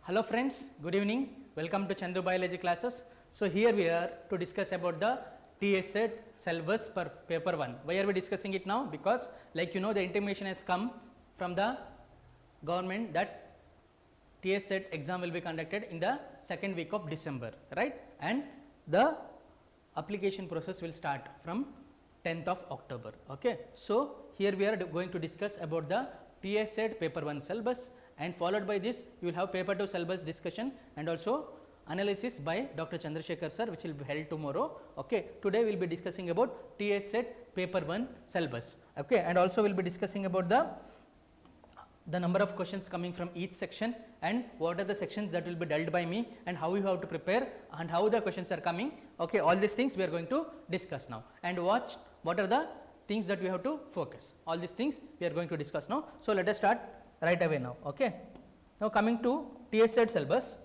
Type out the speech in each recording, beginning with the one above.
Hello friends, good evening. Welcome to Chandu Biology Classes. So here we are to discuss about the TSET syllabus per paper 1. Why are we discussing it now? Because like you know, the intimation has come from the government that TSET exam will be conducted in the second week of December, right? And the application process will start from 10th of October. Okay. So here we are going to discuss about the TSET paper 1 syllabus, and followed by this you will have paper 2 syllabus discussion and also analysis by Dr. Chandrasekhar sir, which will be held tomorrow. Okay. Today we will be discussing about TSET paper 1 syllabus. Okay. And also we will be discussing about the number of questions coming from each section and what are the sections that will be dealt by me and how you have to prepare and how the questions are coming. Okay. All these things we are going to discuss now, and what are the things that we have to focus. All these things we are going to discuss now. So let us start right away now. Okay. Now coming to TSET syllabus,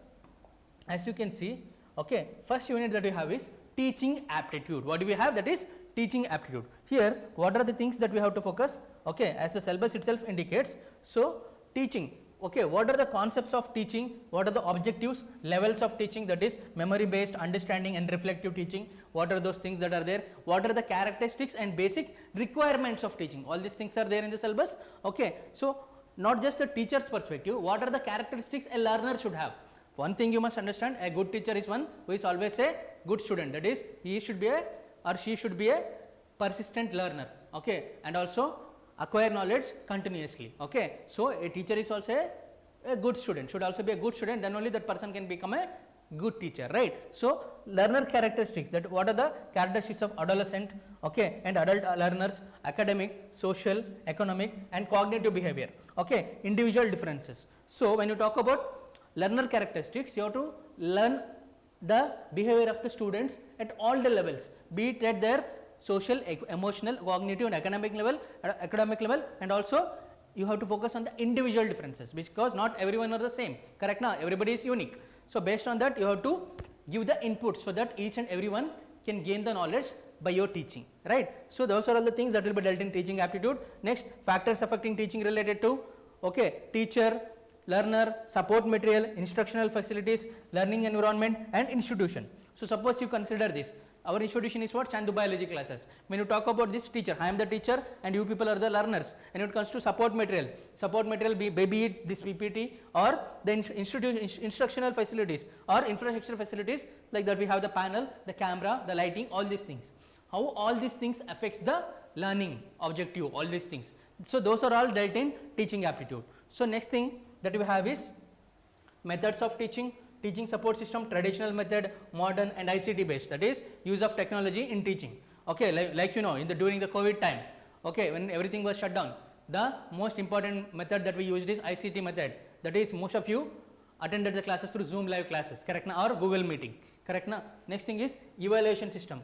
as you can see, okay, first unit that we have is teaching aptitude. What do we have? That is teaching aptitude. Here what are the things that we have to focus? Okay, as the syllabus itself indicates. So teaching, okay, what are the concepts of teaching, what are the objectives, levels of teaching, that is memory based, understanding and reflective teaching, what are those things that are there, what are the characteristics and basic requirements of teaching. All these things are there in the syllabus. Okay. So not just the teacher's perspective, what are the characteristics a learner should have. One thing you must understand, a good teacher is one who is always a good student, that is he should be a or she should be a persistent learner. Okay. And also acquire knowledge continuously. Okay. So a teacher is also a good student, should also be a good student, then only that person can become a good teacher, right? So learner characteristics, that what are the characteristics of adolescent, okay, and adult learners, academic, social, economic and cognitive behavior. Okay. Individual differences. So when you talk about learner characteristics, you have to learn the behavior of the students at all the levels, be it at their social, emotional, cognitive and academic level, and also you have to focus on the individual differences, because not everyone are the same, correct now, everybody is unique. So based on that you have to give the input so that each and everyone can gain the knowledge by your teaching, right? So those are all the things that will be dealt in teaching aptitude. Next, factors affecting teaching related to, okay, teacher, learner, support material, instructional facilities, learning environment and institution. So suppose you consider this, our institution is what? Chandu Biology Classes. When you talk about this teacher, I am the teacher and you people are the learners, and when it comes to support material be it this PPT or the instructional facilities or infrastructure facilities, like that we have the panel, the camera, the lighting, all these things. How all these things affects the learning objective, all these things. So those are all dealt in teaching aptitude. So next thing that we have is methods of teaching, teaching support system, traditional method, modern and ICT based, that is use of technology in teaching. Okay, like you know, during the COVID time, okay, when everything was shut down, the most important method that we used is ICT method, that is most of you attended the classes through Zoom live classes, correct now, or Google meeting, correct now. Next thing is evaluation system,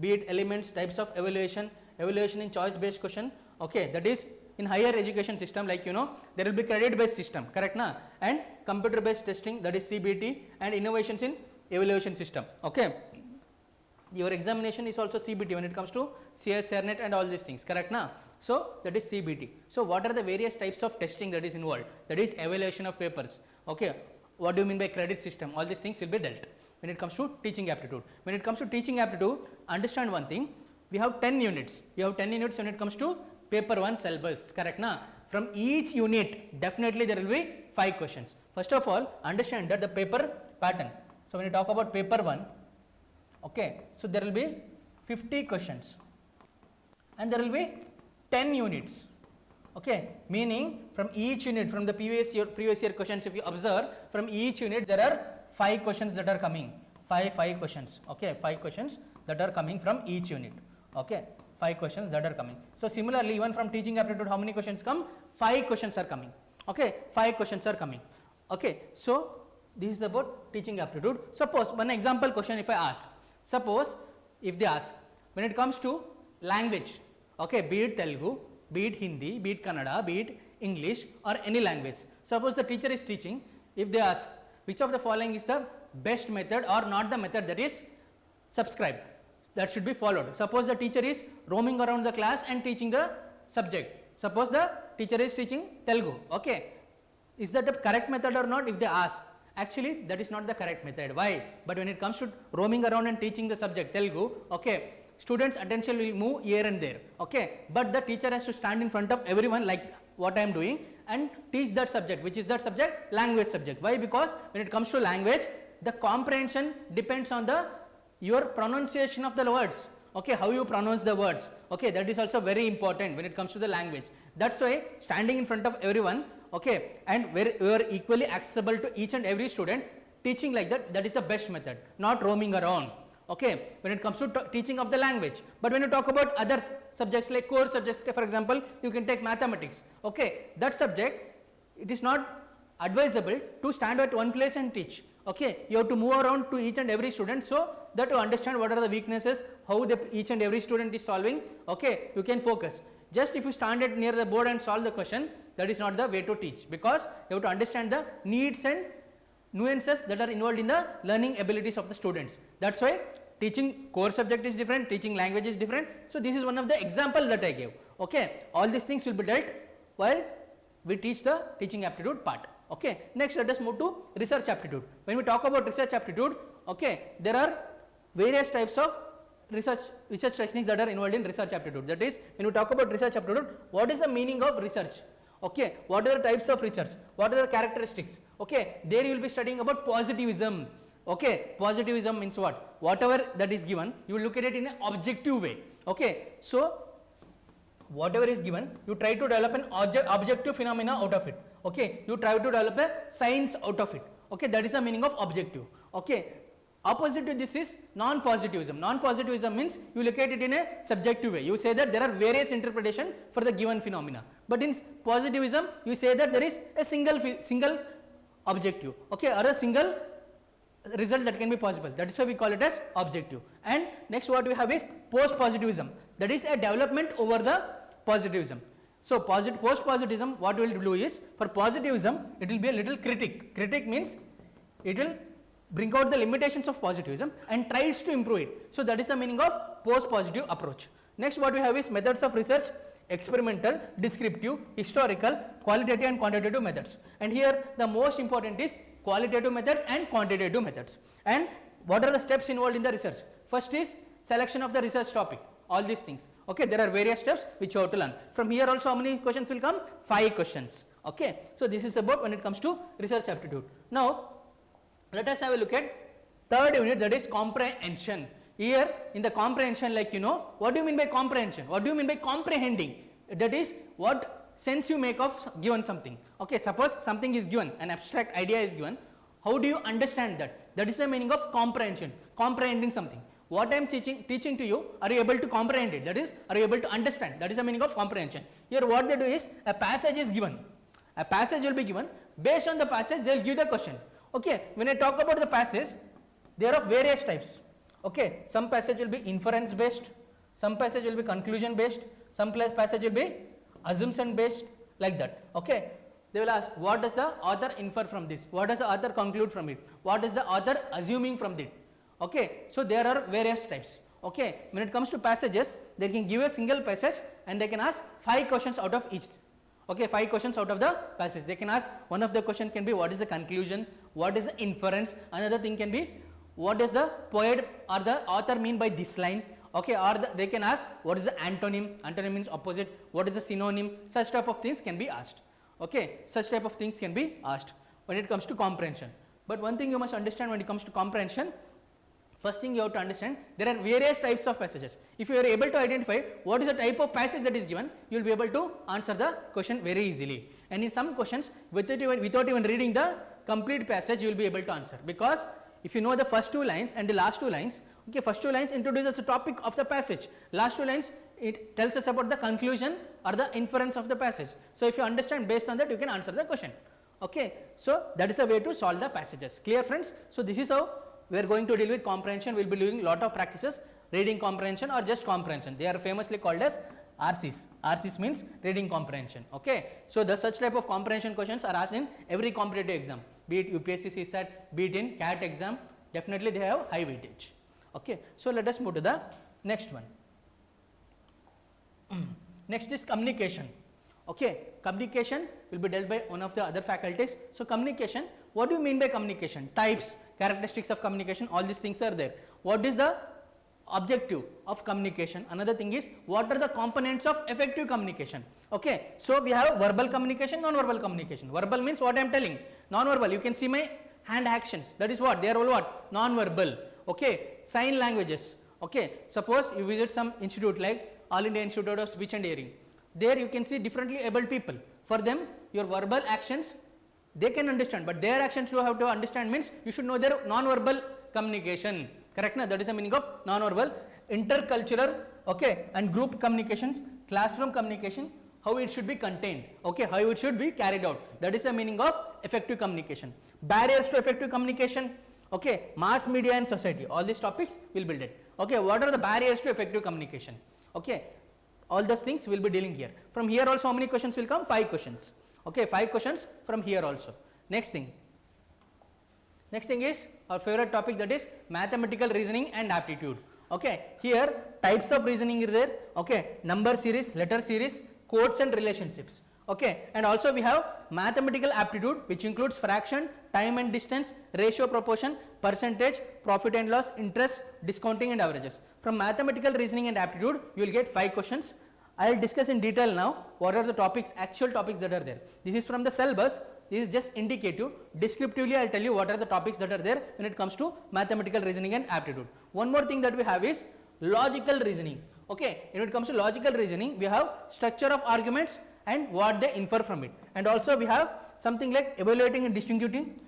be it elements, types of evaluation in choice based question, okay, that is in higher education system, like you know, there will be credit based system, correct na, and computer based testing, that is CBT, and innovations in evaluation system. Okay, your examination is also CBT when it comes to CSIR NET and all these things, correct na. So that is CBT. So what are the various types of testing that is involved? That is evaluation of papers. Okay, what do you mean by credit system? All these things will be dealt when it comes to teaching aptitude. When it comes to teaching aptitude, understand one thing, we have 10 units. You have 10 units when it comes to paper 1 syllabus, correct na. From each unit definitely there will be 5 questions. First of all, understand that the paper pattern. So when you talk about paper 1, okay, so there will be 50 questions and there will be 10 units. Okay, meaning from each unit, from the previous year questions, if you observe, from each unit there are 5 questions that are coming, 5 questions. Okay, 5 questions that are coming from each unit. Okay, 5 questions that are coming. So similarly, even from teaching aptitude, how many questions come? 5 questions are coming. Okay, 5 questions are coming. Okay, so this is about teaching aptitude. Suppose one example question if I ask, suppose if they ask, when it comes to language, okay, be it Telugu, be it Hindi, be it Kannada, be it English or any language. Suppose the teacher is teaching, if they ask which of the following is the best method or not the method that is subscribed, that should be followed. Suppose the teacher is roaming around the class and teaching the subject. Suppose the teacher is teaching Telugu, okay, is that the correct method or not if they ask, Actually, that is not the correct method. Why? But when it comes to roaming around and teaching the subject Telugu, okay, students' attention will move here and there, okay, but the teacher has to stand in front of everyone like what I am doing and teach that subject. Which is that subject? Language subject. Why? Because when it comes to language, the comprehension depends on the your pronunciation of the words, okay, how you pronounce the words, okay, that is also very important when it comes to the language. That's why standing in front of everyone, okay, and where you are equally accessible to each and every student, teaching like that, that is the best method, not roaming around, okay, when it comes to teaching of the language. But when you talk about other subjects like core subjects, for example, you can take mathematics, okay, that subject, it is not advisable to stand at one place and teach, okay, you have to move around to each and every student, so that you understand what are the weaknesses, how each and every student is solving, okay, you can focus. Just if you stand at near the board and solve the question, that is not the way to teach, because you have to understand the needs and nuances that are involved in the learning abilities of the students. That's why teaching core subject is different, teaching language is different. So this is one of the example that I gave, okay. All these things will be dealt while we teach the teaching aptitude part, okay. Next, let us move to research aptitude. When we talk about research aptitude, okay, there are various types of research techniques that are involved in research aptitude. That is, when we talk about research aptitude, what is the meaning of research, okay, what are the types of research, what are the characteristics, okay. There you will be studying about positivism, okay. Positivism means what? Whatever that is given, you will look at it in an objective way, okay. So whatever is given, you try to develop an objective phenomena out of it, okay, you try to develop a science out of it, okay, that is the meaning of objective, okay. Opposite to this is non-positivism. Non-positivism means you look at it in a subjective way. You say that there are various interpretations for the given phenomena. But in positivism, you say that there is a single objective, okay, or a single result that can be possible. That is why we call it as objective. And next what we have is post-positivism. That is a development over the positivism. So post-positivism, what we will do is, for positivism, it will be a little critic. Critic means it will bring out the limitations of positivism and tries to improve it. So that is the meaning of post-positive approach. Next what we have is methods of research: experimental, descriptive, historical, qualitative and quantitative methods. And here the most important is qualitative methods and quantitative methods. And what are the steps involved in the research? First is selection of the research topic, all these things, okay. There are various steps which you have to learn. From here also how many questions will come? 5 questions, okay. So this is about when it comes to research aptitude. Now let us have a look at third unit, that is comprehension. Here in the comprehension, like what do you mean by comprehension? What do you mean by comprehending? That is what sense you make of given something, okay. Suppose something is given, an abstract idea is given, how do you understand that? That is the meaning of comprehension, comprehending something. What I am teaching to you, are you able to comprehend it? That is, are you able to understand? That is the meaning of comprehension. Here what they do is, a passage is given, a passage will be given, based on the passage they will give the question, okay. When I talk about the passage, they are of various types, okay. Some passage will be inference based, some passage will be conclusion based, some passage will be assumption based, like that, okay. They will ask, what does the author infer from this? What does the author conclude from it? What is the author assuming from it? Okay. So there are various types, okay. When it comes to passages, they can give a single passage and they can ask 5 questions out of each, okay. 5 questions out of the passage. They can ask, one of the question can be, what is the conclusion? What is the inference? Another thing can be, what does the poet or the author mean by this line? Okay, or they can ask, what is the antonym? Antonym means opposite. What is the synonym? Such type of things can be asked, okay. Such type of things can be asked when it comes to comprehension. But one thing you must understand when it comes to comprehension, first thing you have to understand, there are various types of passages. If you are able to identify what is the type of passage that is given, you will be able to answer the question very easily. And in some questions, without even reading the complete passage, you will be able to answer, because if you know the first 2 lines and the last 2 lines, okay, first 2 lines introduces the topic of the passage, last 2 lines it tells us about the conclusion or the inference of the passage. So if you understand, based on that you can answer the question, okay. So that is a way to solve the passages. Clear, friends? So this is how we are going to deal with comprehension. We will be doing lot of practices, reading comprehension or just comprehension. They are famously called as RCs. RCs means reading comprehension, okay. So the such type of comprehension questions are asked in every competitive exam, be it UPSC, CSIR, be it in CAT exam. Definitely they have high weightage, okay. So let us move to the next one. Next is communication, okay. Communication will be dealt by one of the other faculties. So communication, What do you mean by communication? Types, characteristics of communication, all these things are there. What is the objective of communication? Another thing is, what are the components of effective communication? Okay, so we have verbal communication, non-verbal communication. Verbal means what I am telling. Non-verbal, you can see my hand actions. That is what? They are all what? Non-verbal. Okay, sign languages. Okay, suppose you visit some institute like All India Institute of Speech and Hearing. There you can see differently abled people. For them, your verbal actions, they can understand, but their actions you have to understand means you should know their non-verbal communication. Correct? Na? That is the meaning of non-verbal. Intercultural, okay, and group communications, classroom communication, how it should be contained, okay, how it should be carried out. That is the meaning of effective communication. Barriers to effective communication, okay, mass media and society. All these topics will build it. Okay, what are the barriers to effective communication? Okay, all those things will be dealing here. From here also, how many questions will come? 5 questions. Okay, 5 questions from here also. Next thing is our favorite topic, that is mathematical reasoning and aptitude. Okay, here types of reasoning is there. Okay, number series, letter series, codes and relationships. Okay, and also we have mathematical aptitude, which includes fraction, time and distance, ratio, proportion, percentage, profit and loss, interest, discounting and averages. From mathematical reasoning and aptitude, you will get 5 questions. I will discuss in detail now what are the topics, actual topics that are there. This is from the syllabus. This is just indicative. Descriptively, I will tell you what are the topics that are there when it comes to mathematical reasoning and aptitude. One more thing that we have is logical reasoning. Okay, when it comes to logical reasoning, we have structure of arguments and what they infer from it. And also we have something like evaluating and distinguishing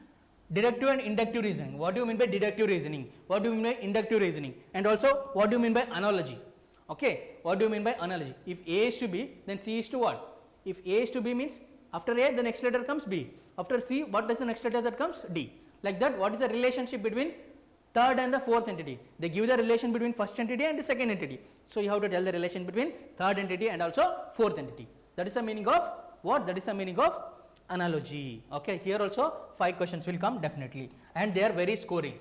deductive and inductive reasoning. What do you mean by deductive reasoning? What do you mean by inductive reasoning? And also what do you mean by analogy? Okay, what do you mean by analogy? If A is to B, then C is to what? If A is to B means after A, the next letter comes B. After C, what is the next letter that comes? D. Like that, what is the relationship between third and the fourth entity? They give the relation between first entity and the second entity. So you have to tell the relation between third entity and also fourth entity. That is the meaning of what? That is the meaning of analogy. Okay, here also 5 questions will come definitely, and they are very scoring.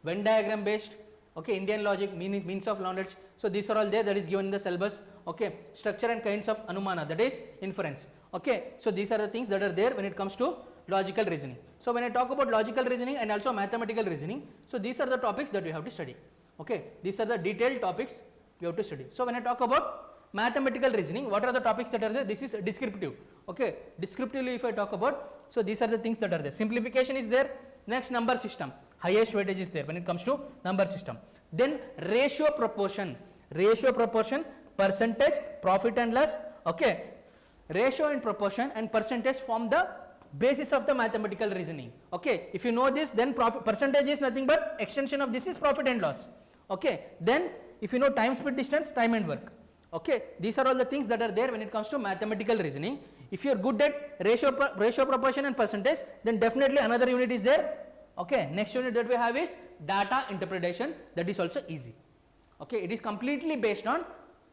Venn diagram based, okay, Indian logic, means of knowledge. So these are all there, that is given in the syllabus. Okay, structure and kinds of anumana, that is inference. Okay, so these are the things that are there when it comes to logical reasoning. So when I talk about logical reasoning and also mathematical reasoning, so these are the topics that we have to study. Okay, these are the detailed topics we have to study. So when I talk about mathematical reasoning, what are the topics that are there? This is descriptive. Okay, descriptively if I talk about, so these are the things that are there. Simplification is there. Next, number system, highest weightage is there when it comes to number system. Then ratio proportion, percentage, profit and loss. Okay, ratio and proportion and percentage form the basis of the mathematical reasoning. Okay, if you know this, then percentage is nothing but extension of this is profit and loss. Okay, then if you know time, speed, distance, time and work. Okay, these are all the things that are there when it comes to mathematical reasoning. If you are good at ratio, proportion and percentage, then definitely another unit is there. Okay, next unit that we have is data interpretation. That is also easy. Okay, it is completely based on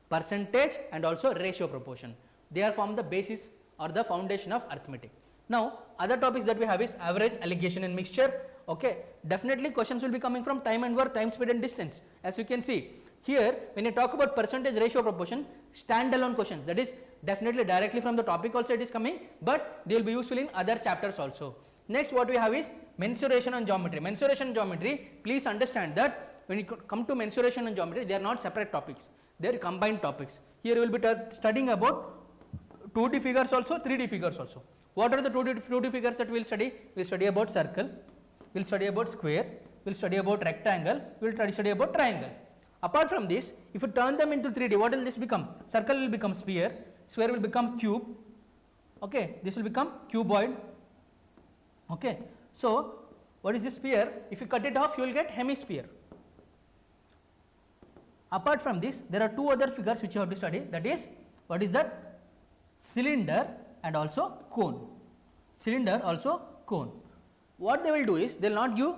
percentage and also ratio proportion. They are form the basis or the foundation of arithmetic. Now, other topics that we have is average, allegation and mixture. Okay, definitely questions will be coming from time and work, time, speed and distance. As you can see here, when you talk about percentage, ratio, proportion, standalone questions, that is definitely directly from the topic also it is coming, but they will be useful in other chapters also. Next, what we have is mensuration and geometry. Mensuration and geometry, please understand that when you come to mensuration and geometry, they are not separate topics, they are combined topics. Here we will be studying about 2D figures also, 3D figures also. What are the 2D figures that we will study? We will study about circle, we will study about square, we will study about rectangle, we will study about triangle. Apart from this, if you turn them into 3D, what will this become? Circle will become sphere, sphere will become cube, okay, this will become cuboid. Okay, so what is this sphere? If you cut it off, you will get hemisphere. Apart from this, there are 2 other figures which you have to study, that is, what is that? Cylinder and also cone. Cylinder, also cone. What they will do is, they will not give,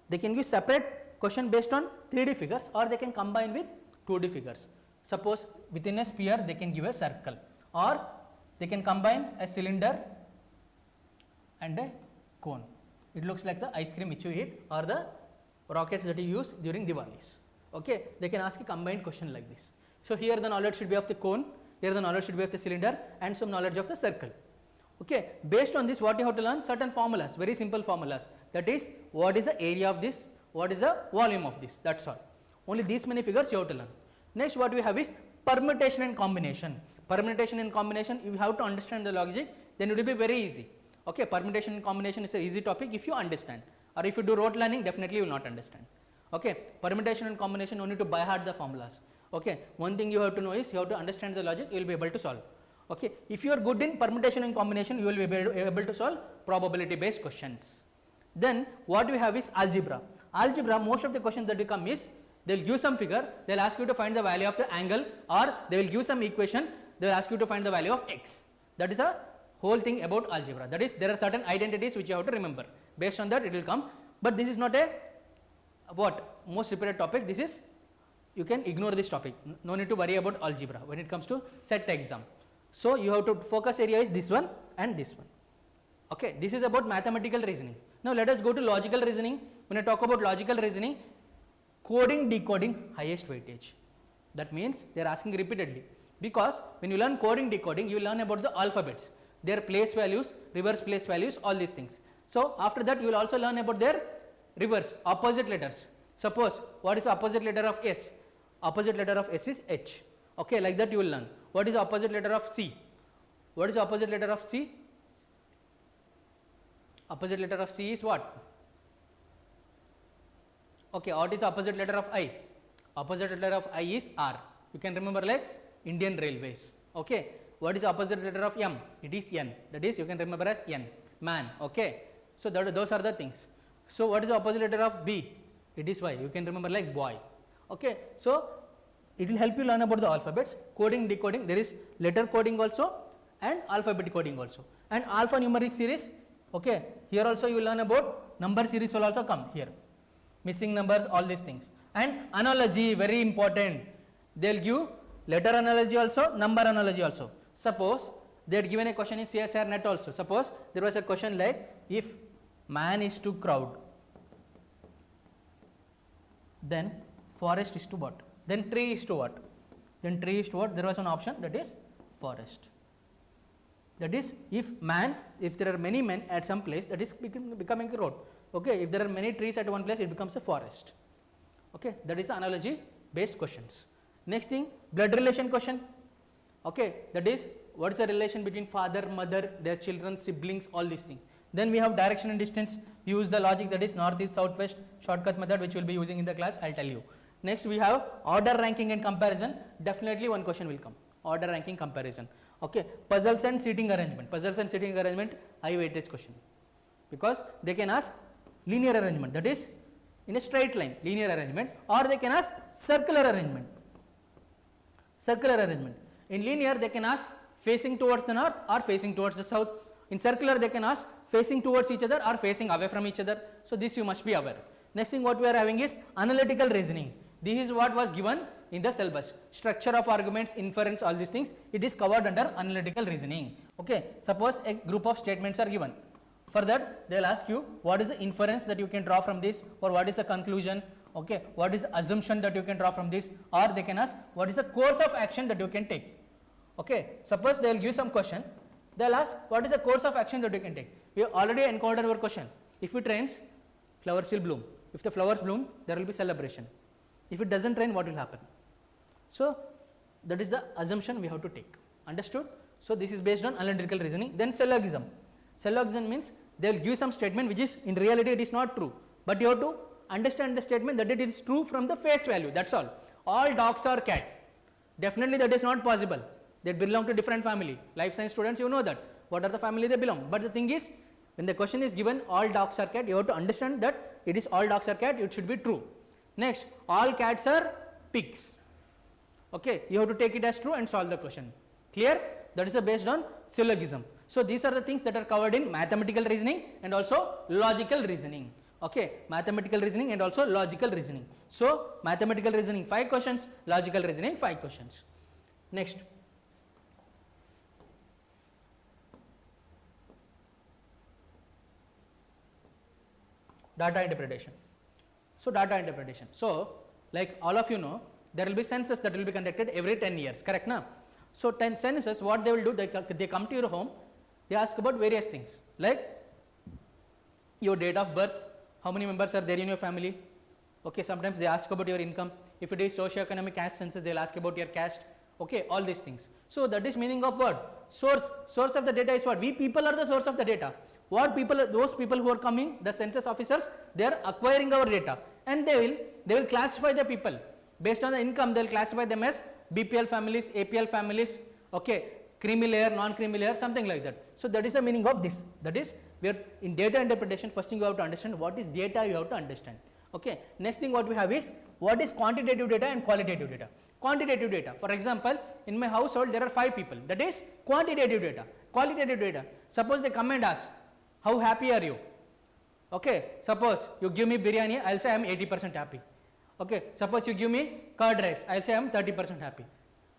they can give separate question based on 3D figures, or they can combine with 2D figures. Suppose within a sphere they can give a circle, or they can combine a cylinder and a cone. It looks like the ice cream which you eat or the rockets that you use during Diwalis. Okay, they can ask a combined question like this. So here the knowledge should be of the cone, here the knowledge should be of the cylinder and some knowledge of the circle. Okay, based on this what you have to learn? Certain formulas, very simple formulas, that is what is the area of this, what is the volume of this, that's all. Only these many figures you have to learn. Next what we have is permutation and combination. Permutation and combination, you have to understand the logic, then it will be very easy. Okay, permutation and combination is an easy topic if you understand, or if you do rote learning definitely you will not understand. Okay, permutation and combination, only to by heart the formulas. Okay, one thing you have to know is you have to understand the logic, you will be able to solve. Okay, if you are good in permutation and combination, you will be able to solve probability based questions. Then what we have is algebra. Algebra, most of the questions that will come is, they will give some figure, they will ask you to find the value of the angle, or they will give some equation, they will ask you to find the value of x. That is the whole thing about algebra. That is, there are certain identities which you have to remember. Based on that it will come, but this is not a most repeated topic. This is, you can ignore this topic, no need to worry about algebra when it comes to set exam. So you have to focus area is this one and this one. Okay, this is about mathematical reasoning. Now let us go to logical reasoning. When I talk about logical reasoning, coding, decoding, highest weightage. That means they are asking repeatedly, because when you learn coding, decoding, you learn about the alphabets, their place values, reverse place values, all these things. So after that you will also learn about their reverse, opposite letters. Suppose what is the opposite letter of S? Opposite letter of S is H. Okay, like that you will learn. What is the opposite letter of C? What is the opposite letter of C? Opposite letter of C is what? Okay, what is the opposite letter of I? Opposite letter of I is R. You can remember like Indian Railways. Okay, what is the opposite letter of M? It is N. That is, you can remember as N, man. Okay, so those are the things. So what is the opposite letter of B? It is Y. You can remember like boy. Okay, so it will help you learn about the alphabets, coding, decoding. There is letter coding also and alphabet coding also, and alphanumeric series. Okay, here also you will learn about number series will also come here, missing numbers, all these things. And analogy, very important. They will give letter analogy also, number analogy also. Suppose they had given a question in CSIR NET also. Suppose there was a question like, if man is to crowd, then forest is to what? Then tree is to what? Then tree is to what? There was an option, that is forest. That is, if there are many men at some place, that is becoming a road. Okay, if there are many trees at one place, it becomes a forest. Okay, that is the analogy based questions. Next thing, blood relation question. Okay, that is, what is the relation between father, mother, their children, siblings, all these things. Then we have direction and distance. Use the logic, that is north, east, south, west, shortcut method, which we will be using in the class. I will tell you. Next we have order, ranking and comparison. Definitely one question will come. Order, ranking, comparison. Okay, puzzles and seating arrangement. Puzzles and seating arrangement, high weightage question, because they can ask linear arrangement, that is in a straight line, linear arrangement, or they can ask circular arrangement. Circular arrangement. In linear they can ask facing towards the north or facing towards the south. In circular they can ask facing towards each other or facing away from each other. So this you must be aware. Next thing what we are having is analytical reasoning. This is what was given in the syllabus. Structure of arguments, inference, all these things, it is covered under analytical reasoning. Okay, suppose a group of statements are given. For that they will ask you what is the inference that you can draw from this, or what is the conclusion, okay, what is the assumption that you can draw from this, or they can ask what is the course of action that you can take. Okay, suppose they will give some question, they will ask what is the course of action that you can take. We have already encountered our question. If it rains, flowers will bloom. If the flowers bloom, there will be celebration. If it doesn't rain, what will happen? So that is the assumption we have to take. Understood? So this is based on analytical reasoning. Then syllogism. Syllogism means they will give some statement which is in reality it is not true, but you have to understand the statement that it is true from the face value. That's all. All dogs are cat. Definitely that is not possible. They belong to different family. Life science students, you know that. What are the family they belong? But the thing is, when the question is given all dogs are cat, you have to understand that it is all dogs are cat, it should be true. Next, all cats are pigs. Okay, you have to take it as true and solve the question. Clear? That is based on syllogism. So these are the things that are covered in mathematical reasoning and also logical reasoning. Okay, mathematical reasoning and also logical reasoning. So mathematical reasoning 5 questions, logical reasoning 5 questions. Next. Data interpretation. So data interpretation. So like all of you know, there will be census that will be conducted every 10 years, correct na? So 10 census, what they will do, they come to your home, they ask about various things like your date of birth, how many members are there in your family. Okay, sometimes they ask about your income. If it is socio-economic caste census, they will ask about your caste. Okay, all these things. So that is meaning of what? Source of the data is what? We people are the source of the data. What people, those people who are coming, the census officers, they are acquiring our data, and they will classify the people based on the income. They will classify them as BPL families, APL families, okay, creamy layer, non-creamy layer, something like that. So that is the meaning of this. That is, we are in data interpretation. First thing you have to understand what is data. You have to understand. Okay. Next thing what we have is what is quantitative data and qualitative data. Quantitative data, for example, in my household there are 5 people, that is quantitative data. Qualitative data, suppose they come and ask, how happy are you? Okay, suppose you give me biryani, I will say I am 80% happy. Okay, suppose you give me curd rice, I will say I am 30% happy.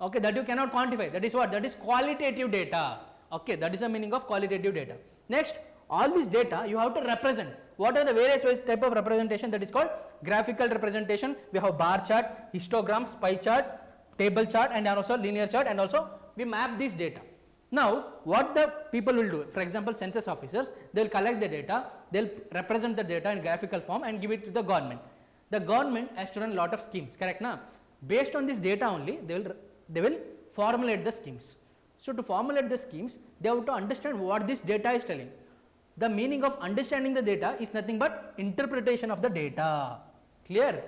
Okay, that you cannot quantify, that is what? That is qualitative data. Okay, that is the meaning of qualitative data. Next, all this data you have to represent. What are the various type of representation? That is called graphical representation. We have bar chart, histograms, pie chart, table chart, and also linear chart, and also we map this data. Now, what the people will do? For example, census officers, they will collect the data, they will represent the data in graphical form and give it to the government. The government has to run a lot of schemes, correct now? Based on this data only, they will formulate the schemes. So to formulate the schemes, they have to understand what this data is telling. The meaning of understanding the data is nothing but interpretation of the data. Clear?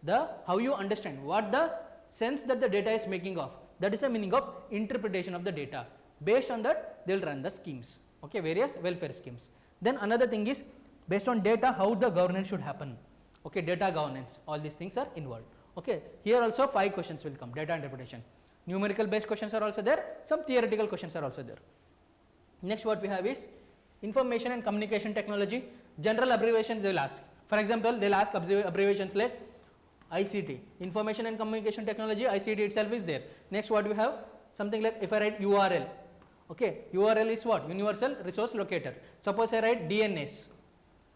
The how you understand what the sense that the data is making of, that is the meaning of interpretation of the data. Based on that, they will run the schemes. Okay, various welfare schemes. Then another thing is based on data, how the governance should happen. Okay, data governance, all these things are involved. Okay, here also 5 questions will come. Data interpretation, numerical based questions are also there, some theoretical questions are also there. Next what we have is information and communication technology. General abbreviations they will ask. For example, they will ask abbreviations like ICT, information and communication technology, ICT itself is there. Next what we have, something like if I write URL, okay, URL is what? Universal resource locator. Suppose I write DNS,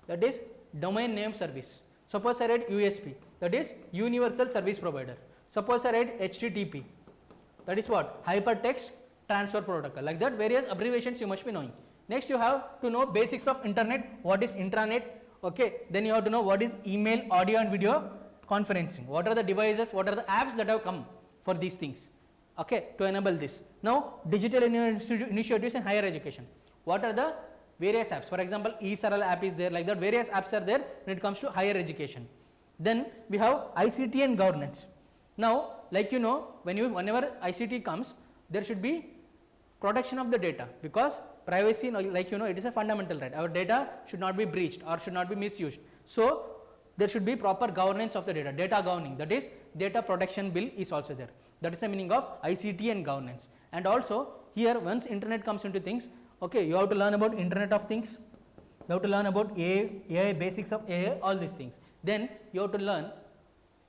that is domain name service. Suppose I write USP, that is universal service provider. Suppose I write HTTP, that is what? Hypertext transfer protocol. Like that, various abbreviations you must be knowing. Next you have to know basics of internet, what is intranet, okay, then you have to know what is email, audio and video conferencing, what are the devices, what are the apps that have come for these things, okay, to enable this. Now digital initiatives in higher education, what are the various apps? For example, eSaral app is there, like that various apps are there when it comes to higher education. Then we have ICT and governance. Now like you know, whenever ICT comes, there should be protection of the data, because privacy, like you know, it is a fundamental right. Our data should not be breached or should not be misused. So there should be proper governance of the data, data governing, that is data protection bill is also there. That is the meaning of ICT and governance. And also here once internet comes into things, okay, you have to learn about internet of things, you have to learn about AI, basics of AI, all these things. Then you have to learn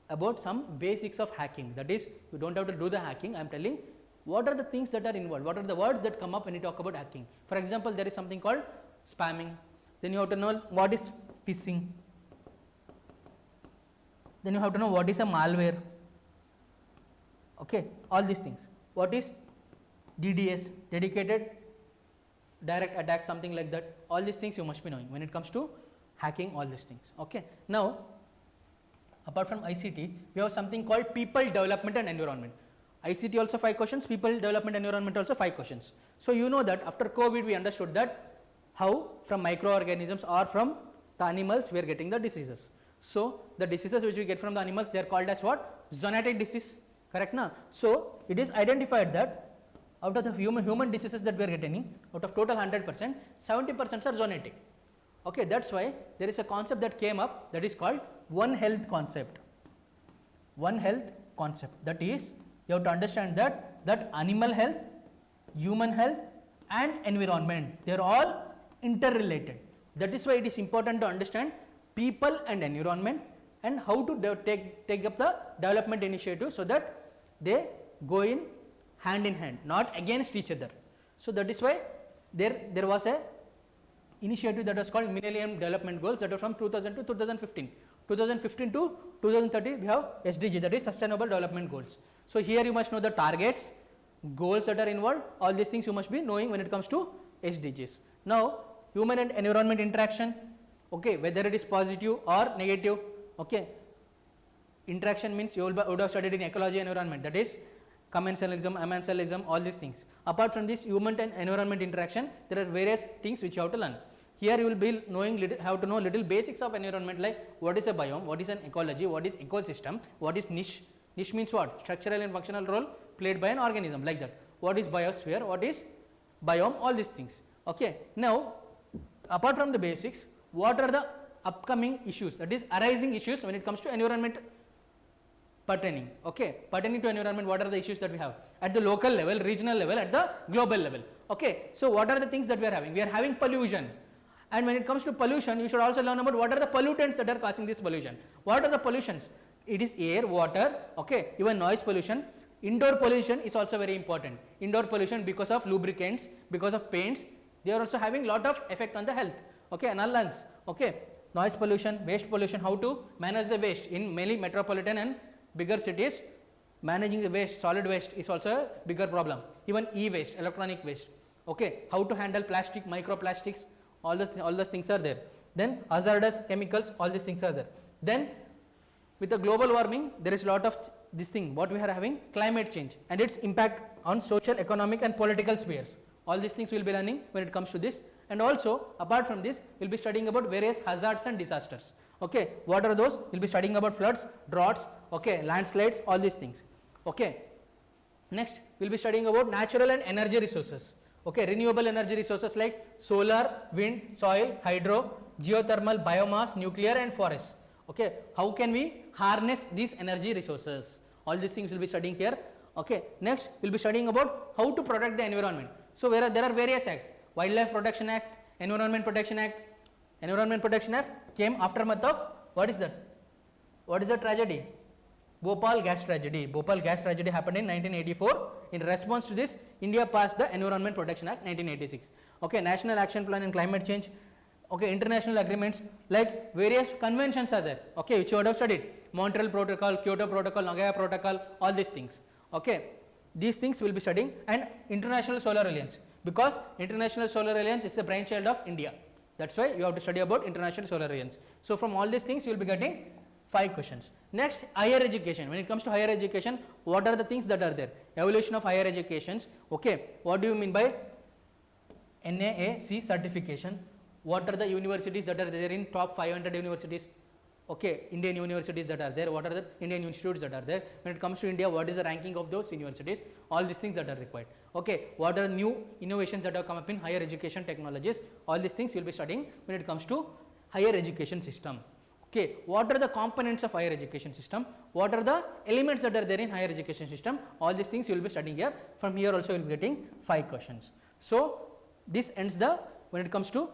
about some basics of hacking, that is you don't have to do the hacking, I am telling what are the things that are involved, what are the words that come up when you talk about hacking. For example, there is something called spamming, then you have to know what is phishing, then you have to know what is a malware, okay, all these things. What is DDoS, dedicated direct attack, something like that, all these things you must be knowing when it comes to hacking, all these things. Okay. Now apart from ICT, we have something called people development and environment. ICT also 5 questions, people development environment also 5 questions. So you know that after COVID we understood that how from microorganisms or from the animals we are getting the diseases. So the diseases which we get from the animals, they are called as what? Zoonotic disease, correct na? So it is identified that out of the human diseases that we are getting, out of total 100%, 70% are zoonotic. Okay, that's why there is a concept that came up, that is called One Health concept. One Health concept, that is you have to understand that animal health, human health and environment, they are all interrelated. That is why it is important to understand people and environment and how to take up the development initiative, so that they go in hand, not against each other. So that is why there was a initiative that was called Millennium Development Goals, that are from 2000 to 2015. 2015 to 2030 we have SDG, that is Sustainable Development Goals. So here you must know the targets, goals that are involved, all these things you must be knowing when it comes to SDGs. Now, human and environment interaction, okay, whether it is positive or negative, okay. Interaction means you would have studied in ecology and environment, that is commensalism, amensalism, all these things. Apart from this human and environment interaction, there are various things which you have to learn. Here you will be knowing have to know little basics of environment, like what is a biome, what is an ecology, what is ecosystem, what is niche. Niche means what? Structural and functional role played by an organism, like that. What is biosphere, what is biome, all these things. Okay. Now, apart from the basics, what are the upcoming issues, that is arising issues when it comes to environment pertaining. Okay. Pertaining to environment, what are the issues that we have at the local level, regional level, at the global level. Okay. So, what are the things that we are having? We are having pollution. And when it comes to pollution, you should also learn about what are the pollutants that are causing this pollution. What are the pollutions? It is air, water, okay, even noise pollution. Indoor pollution is also very important. Indoor pollution because of lubricants, because of paints, they are also having lot of effect on the health, okay, and our lungs. Okay. Noise pollution, waste pollution, how to manage the waste in mainly metropolitan and bigger cities. Managing the waste, solid waste is also a bigger problem. Even e-waste, electronic waste. Okay. How to handle plastic, microplastics, all those things are there. Then hazardous chemicals, all these things are there. Then with the global warming, there is a lot of this thing, what we are having, climate change and its impact on social, economic and political spheres. All these things we will be learning when it comes to this. And also apart from this, we will be studying about various hazards and disasters. Okay. What are those? We will be studying about floods, droughts, okay, landslides, all these things. Okay. Next, we will be studying about natural and energy resources. Okay, renewable energy resources like solar, wind, soil, hydro, geothermal, biomass, nuclear and forests. Okay, how can we harness these energy resources? All these things we will be studying here. Okay, next we will be studying about how to protect the environment. So, there are various acts, Wildlife Protection Act, Environment Protection Act. Environment Protection Act came aftermath of, what is that? What is the tragedy? Bhopal gas tragedy. Bhopal gas tragedy happened in 1984. In response to this, India passed the Environment Protection Act 1986. Okay, National Action Plan on Climate Change. Okay, international agreements, like various conventions are there. Okay, which you would have studied. Montreal Protocol, Kyoto Protocol, Nagoya Protocol, all these things. Okay, these things we will be studying. And International Solar Alliance, because International Solar Alliance is the brainchild of India. That's why you have to study about International Solar Alliance. So, from all these things you will be getting 5 questions. Next, higher education. When it comes to higher education, what are the things that are there? Evolution of higher educations. Okay, what do you mean by NAAC certification? What are the universities that are there in top 500 universities? Okay, Indian universities that are there. What are the Indian institutes that are there? When it comes to India, what is the ranking of those universities? All these things that are required. Okay, what are new innovations that have come up in higher education technologies? All these things you will be studying when it comes to higher education system. Okay, what are the components of higher education system? What are the elements that are there in higher education system? All these things you will be studying here. From here also you will be getting 5 questions. So, this ends when it comes to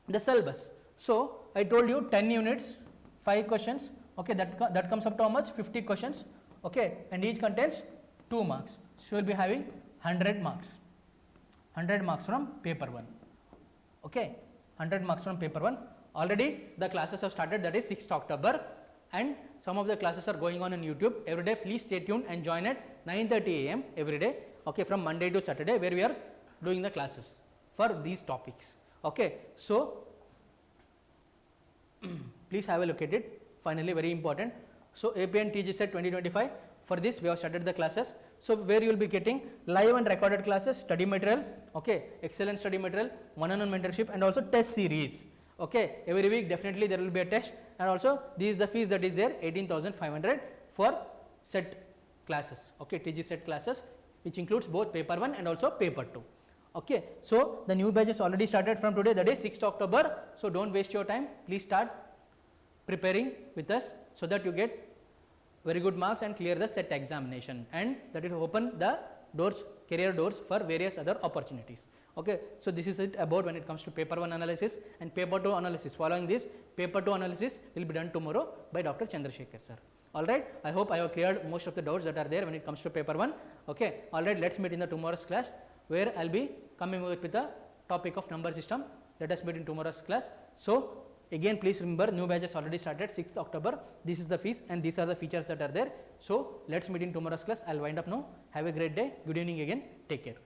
the syllabus. So, I told you 10 units, 5 questions. Okay, that comes up to how much? 50 questions. Okay, and each contains 2 marks. So, you will be having 100 marks. 100 marks from paper 1. Okay, 100 marks from paper 1. Already the classes have started, that is 6th October, and some of the classes are going on YouTube every day. Please stay tuned and join at 9:30 AM every day, okay, from Monday to Saturday, where we are doing the classes for these topics. Okay, so please have a look at it. Finally, very important. So, AP and TG set 2025, for this we have started the classes. So, where you will be getting live and recorded classes, study material, okay, excellent study material, one-on-one mentorship and also test series. Okay, every week definitely there will be a test, and also this is the fees that is there, 18,500 for set classes, okay, TG set classes, which includes both paper 1 and also paper 2. Okay, so the new batch is already started from today, that is 6th October. So, don't waste your time, please start preparing with us so that you get very good marks and clear the set examination, and that will open the doors, career doors for various other opportunities. Okay, so this is it about when it comes to paper 1 analysis and paper 2 analysis. Following this, paper 2 analysis will be done tomorrow by Dr. Chandrasekhar sir. Alright, I hope I have cleared most of the doubts that are there when it comes to paper 1. Okay, alright, let's meet in the tomorrow's class, where I will be coming with the topic of number system. Let us meet in tomorrow's class. So, again please remember, new batch has already started 6th October. This is the fees and these are the features that are there. So, let's meet in tomorrow's class. I will wind up now. Have a great day. Good evening again. Take care.